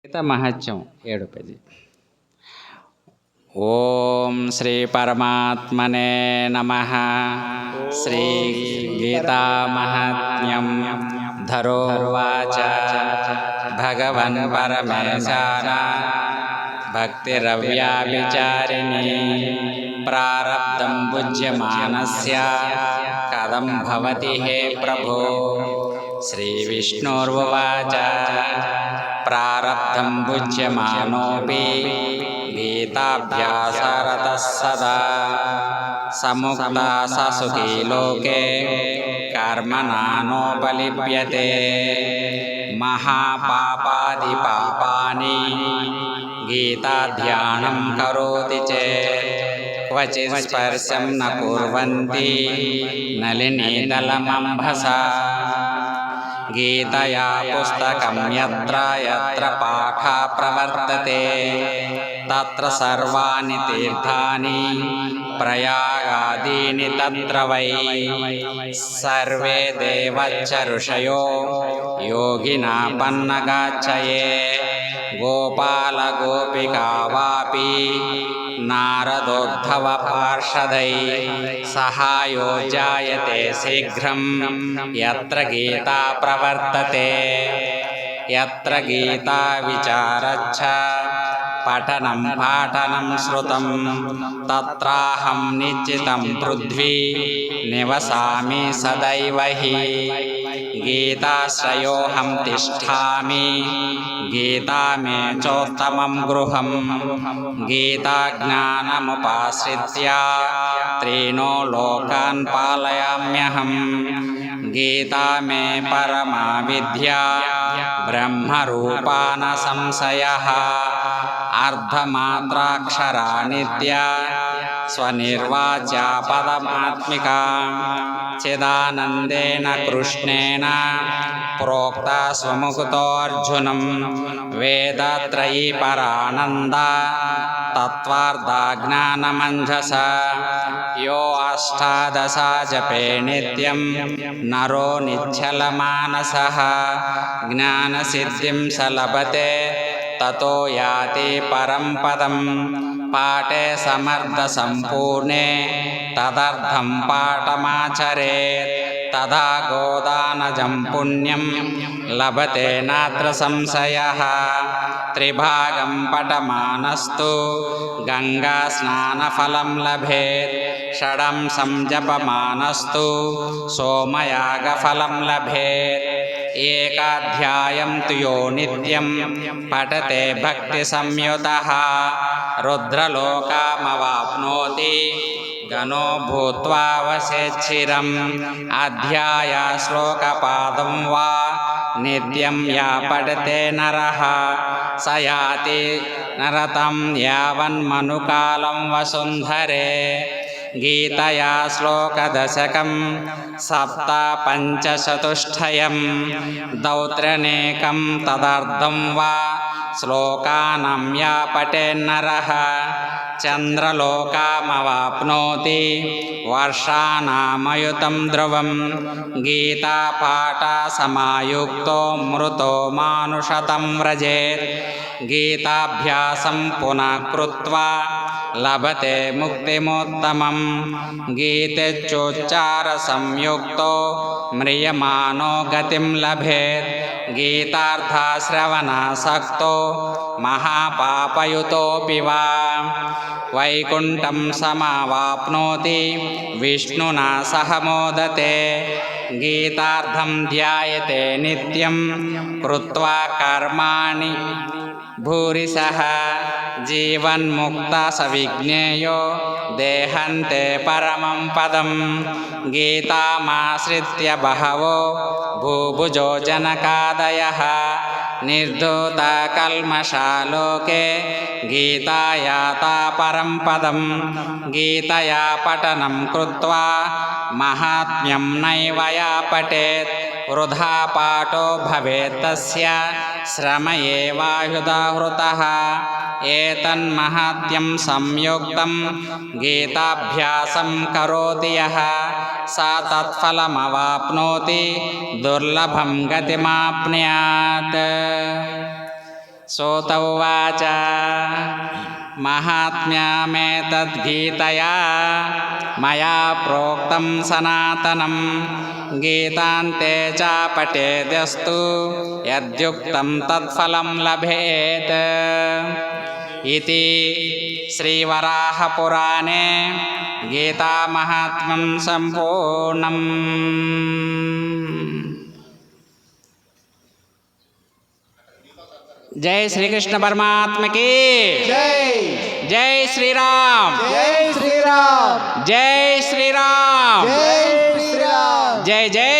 గీత మహత్యం 7 page. ఓం శ్రీ పరమాత్మనే నమః. శ్రీ గీతా మహాత్మ్యం. ధరోవాచ భగవన్ పరమేశాన భక్తిరవ్యాభిచారిణీ ప్రారబ్ధం భుజ్యమానస్య కథం భవతి హే ప్రభో. శ్రీ విష్ణుర్వాచ ప్రారబ్ధం భుజ్యమానోపి గీతాభ్యాసరతః సదా సముక్తా స సుఖీ లోకే కర్మణా నోపలిప్యతే. మహాపాపాది పాపాని గీతాధ్యానం కరోతి చేత్ క్వచిత్ స్పర్శం న కుర్వంతి నళినీదలమంభసా. గీతయా పుస్తకం యత్ర యత్ర పాఠా ప్రవర్తతే తత్ర సర్వాణి తీర్థాని ప్రయాగాదీని తత్ర వై. సర్వే దేవచ్చ ఋషయో యోగినా పన్నగాచ్చయే గోపాల గోపికా వాపి నారదోద్ధవ పార్షదై సహాయో జాయతే శీఘ్రం యత్ర గీతా ప్రవర్తతే. యత్ర గీతా విచారచ్చ పఠనం పాఠనం శ్రుతం తత్రాహం నిశ్చితం పృథ్వీ నివసామి సదైవ హి. గీతాశ్రయోహం తిష్ఠామి గీతా మే చోత్తమం గృహం. గీతా జ్ఞానముపాశ్రిత్య త్రీణో లోకాన్ పాలయామ్యహం. గీతా మే పరమా విద్యా బ్రహ్మరూపా న సంశయః. అర్ధమాత్రాక్షరా నిత్యా స్వనిర్వాచ్యా పదమాత్మికా చిదానందేన కృష్ణేన ప్రోక్తా స్వముక్తోऽర్జునం. వేదత్రయీ పరానంద తత్వార్థా జ్ఞానమంజసా. యో అష్టాదశా జపే నిత్యం నరో నిశ్చలమానసః. జ్ఞానసిద్ధిం స లభతే తతో యాతి పరం పదం. పాఠే సమర్థ సంపూర్ణే తదర్థం పాఠమాచరేత్ తదా గోదానజం పుణ్యం లభతే నాత్ర సంశయః. త్రిభాగం పఠమానస్తు గంగా స్నానఫలం లభేత్. షడంసం జపమానస్తు సోమయాగఫలం లభేత్. ఏకాధ్యాయం తు యో నిత్యం పఠతే భక్తి సంయుతః రుద్రలోకామవాప్నోతి గణో భూత్వా వసేచ్చిరం. అధ్యాయ శ్లోకపాదం వా నిత్యం యా పఠతే నరః స యాతి నరతం యావన్మనుకాలం వసుంధరే. గీతయా శ్లోకదశకం సప్త పంచచతుష్టయం దౌత్రనేకం తదర్థం వా శ్లోకానం యా పఠేన్నరః చంద్రలోకామవాప్నోతి వర్షానామయుతం ధ్రువం. గీతాపాఠ సమాయుక్తో మృతో మానుషతం వ్రజేత్. గీతాభ్యాసం పునః కృత్వా లభతే ముక్తిమోత్తమం. గీతేచ్ఛోచ్చార సంయుక్తో మ్రియమాణో గతిం లభేత్. గీతార్థశ్రవణాసక్తో మహాపాపయుతోపి వా వైకుంఠం సమావాప్నోతి విష్ణునా సహ మోదతే. గీతార్థం ధ్యాయతే నిత్యం కృత్వా కర్మాణి భూరిశః. జీవన్ముక్త సవిజ్ఞేయో దేహంతే పరమం పదం. గీతామాశ్రిత్య బహవో భూభుజో జనకాదయః. నిర్ధూత కల్మషాలోకే గీతాయాతా పరం పదం. గీతయా పఠనం కృత్వా మహాత్మ్యం నైవ యా పఠేత్. వృధా పాఠో భవేత్ తస్య శ్రమ ఏవాహుదాహృతః. ఏతన్మహాత్మ్యం సంయుక్తం గీతాభ్యాసం కరోతి యః సా తత్ఫలమవాప్నోతి దుర్లభం గతిమాప్నుయాత్. सूत उवाच महात्म्यमेतद्गीतया मया प्रोक्तं सनातनं गीतान्ते च पठेद्यस्तु यद्युक्तं तत्फलं लभेत् इति श्रीवराहपुराणे गीतामाहात्म्यं सम्पूर्णम्। जय श्री कृष्ण परमात्मा की जय। जय श्री राम जय श्री राम। जय श्री राम जय श्री राम। जय जय